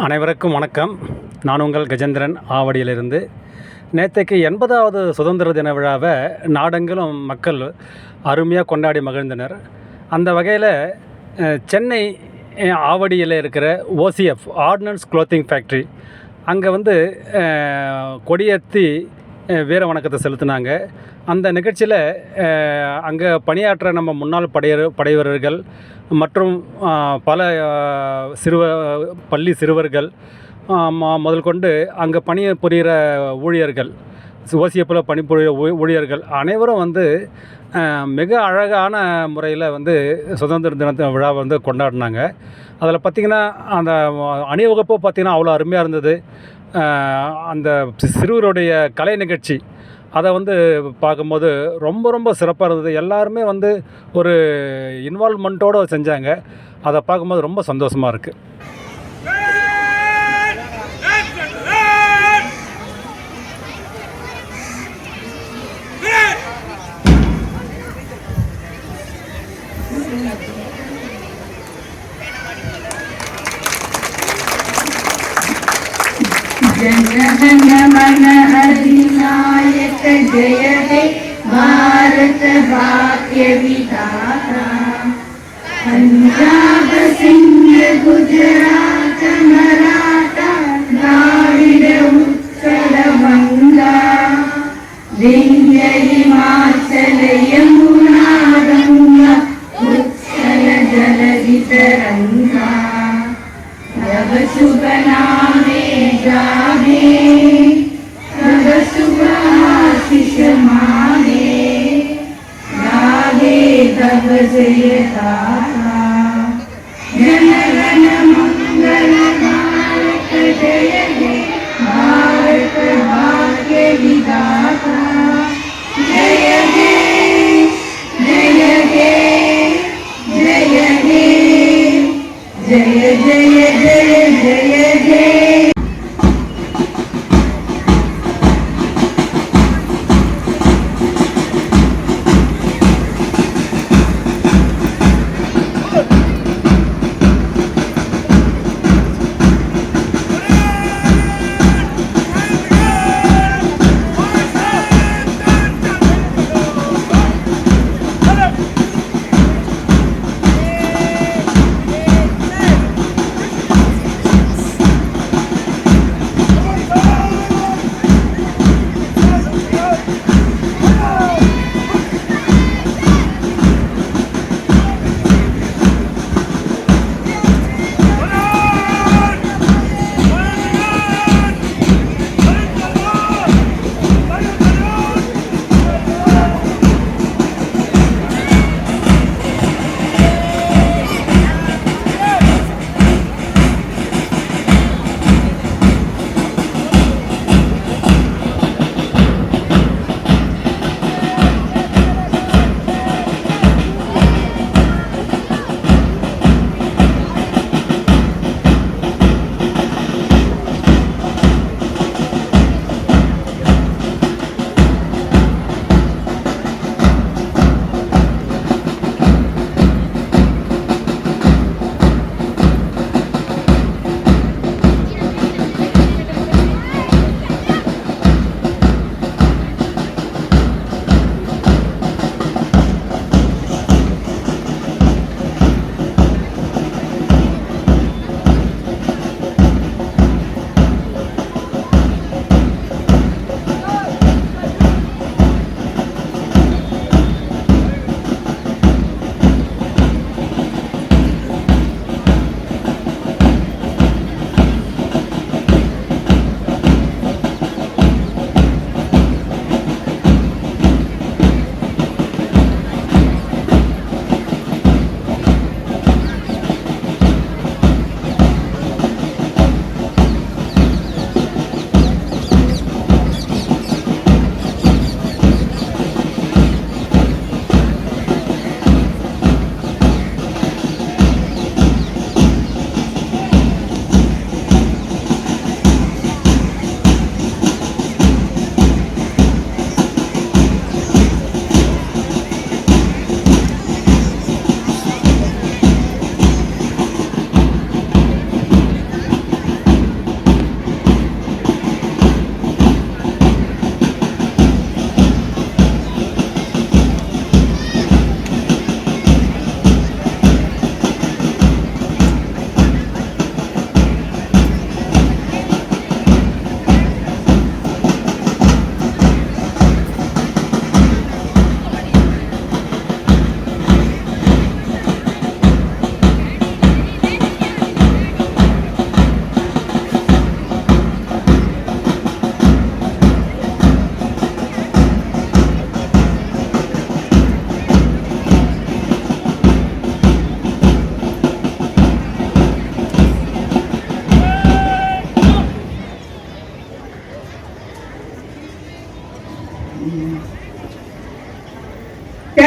அனைவருக்கும் வணக்கம். நான் உங்கள் கஜேந்திரன் ஆவடியிலிருந்து. நேற்றைக்கு 80வது சுதந்திர தின விழாவை நாடெங்கிலும் மக்கள் அருமையாக கொண்டாடி மகிழ்ந்தனர். அந்த வகையில் சென்னை ஆவடியில் இருக்கிற ஓசிஎஃப் ஆர்டினன்ஸ் க்ளோத்திங் ஃபேக்ட்ரி அங்கே கொடியேற்றி வீர வணக்கத்தை செலுத்தினாங்க. அந்த நிகழ்ச்சியில் அங்கே பணியாற்ற நம்ம முன்னாள் படை வீரர்கள் மற்றும் பல பள்ளி சிறுவர்கள் முதல் கொண்டு அங்கே பணிபுரிகிற ஊழியர்கள், ஓசிஎஃப்பில் பணிபுரிகிற ஊழியர்கள் அனைவரும் மிக அழகான முறையில் சுதந்திர தினத்தை விழாவை கொண்டாடினாங்க. அதில் பார்த்திங்கன்னா அந்த அணிவகுப்பு பார்த்திங்கன்னா அவ்வளோ அருமையாக இருந்தது. அந்த சிறுவருடைய கலை நிகழ்ச்சி அதை பார்க்கும்போது ரொம்ப ரொம்ப சிறப்பாக இருந்தது. எல்லாருமே ஒரு இன்வால்வ்மெண்ட்டோடு செஞ்சாங்க. அதை பார்க்கும்போது ரொம்ப சந்தோஷமாக இருக்குது. जन मन अधिनायक जय हे भारत भाग्य विधाता। पंजाब सिंध गुजरात मराठा द्राविड उत्कल बंगा विंध्य हिमाचल यमुना गंगा उत्कल जलधि तरंगा। तब शुभ नामे जागे तब शुभ आशीष मागे गागे तब जय गाथा। जन गण मंगल नायक जय हे भारत भाग्य विधाता। जय हे जय हे जय हे जय जय जय जय जय।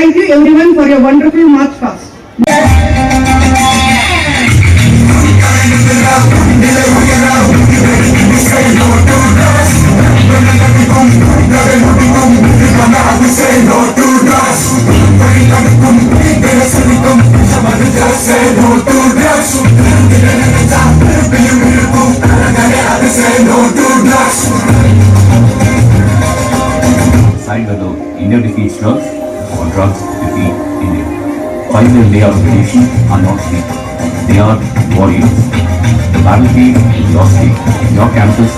Thank you everyone for your wonderful March fast. Side whether India defeats drugs or drugs defeat India. Final day of revolution are not people. They are warriors. The battlefield is your state, your campus.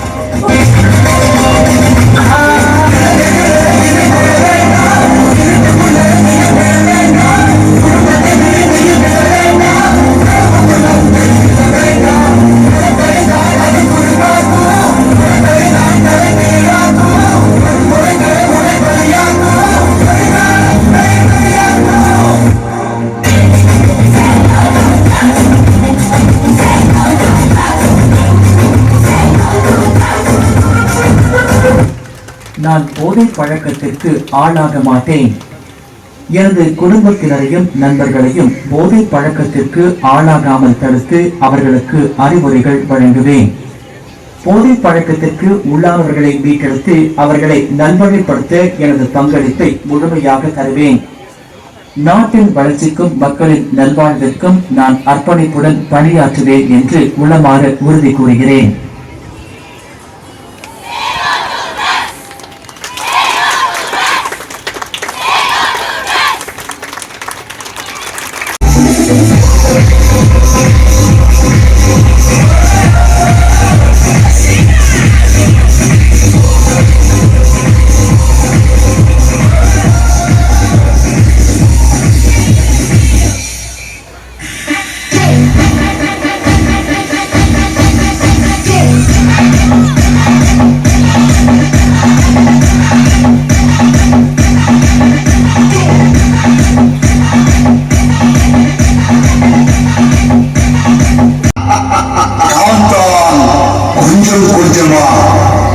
நான் போதை பழக்கத்திற்கு ஆளாக மாட்டேன். எனது குடும்பத்தினரையும் நண்பர்களையும் போதை பழக்கத்திற்கு ஆளாகாமல் தடுத்து அவர்களுக்கு அறிவுரைகள் வழங்குவேன். போதை பழக்கத்திற்கு உள்ளானவர்களை மீட்டெடுத்து அவர்களை நல்வழிப்படுத்த எனது பங்களிப்பை முழுமையாக தருவேன். நாட்டின் வளர்ச்சிக்கும் மக்களின் நல்வாழ்விற்கும் நான் அர்ப்பணிப்புடன் பணியாற்றுவேன் என்று உள்ளமாற உறுதி கூறுகிறேன்.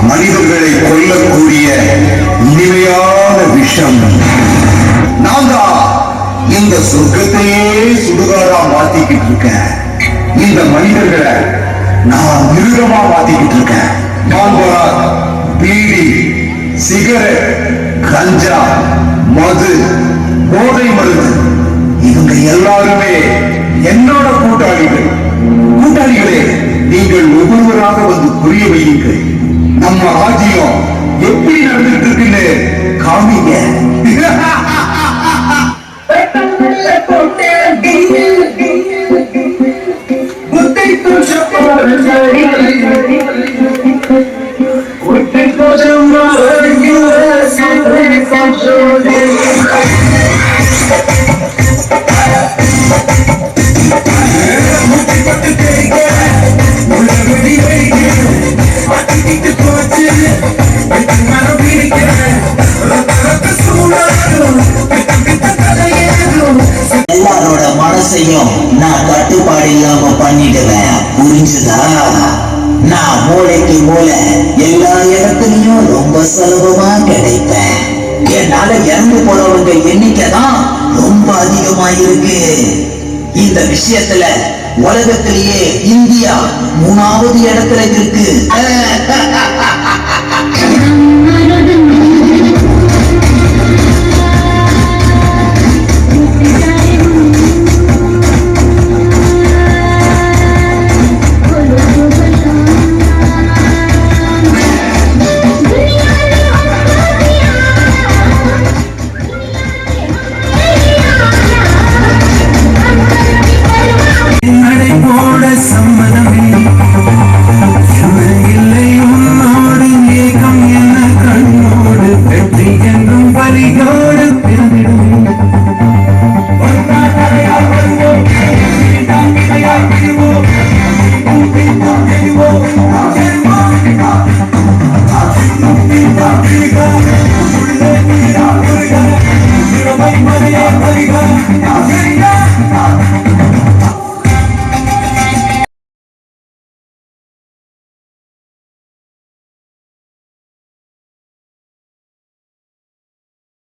மனிதர்களை கொல்லக்கூடிய இனிமையான விஷம் நான் தான் இந்த சொர்க்கத்தையே சுடுகாடா மாத்திக்கிட்டு இருக்கேன். இந்த மனிதர்களை நான் மிருகமா மாத்திக்கிட்டு இருக்கேன். மால்பராக், பீடி, சிகரெட், கஞ்சா, மது, போதை மருந்து இவங்க எல்லாருமே என்னோட கூட்டாளிகளே. நீங்கள் ஒவ்வொருவராக வந்து புரிய வையுங்கள். நம்ம ராஜ்யம் எப்படி நடந்துட்டு இருக்குன்னு காமிங்க. எல்லாரோட மனசையும் நான் கட்டுப்பாடு இல்லாம பண்ணிடுவேன். புரிஞ்சுதா? நான் மூளைக்கு மூளை எல்லா இடத்துலயும் ரொம்ப சுலபமா கிடைப்பேன். என்னால இறந்து போறவங்க எண்ணிக்கை தான் ரொம்ப அதிகமா இருக்கு. இந்த விஷயத்துல உலகத்திலேயே இந்தியா 3வது இடத்துல இருக்கு. Yeah.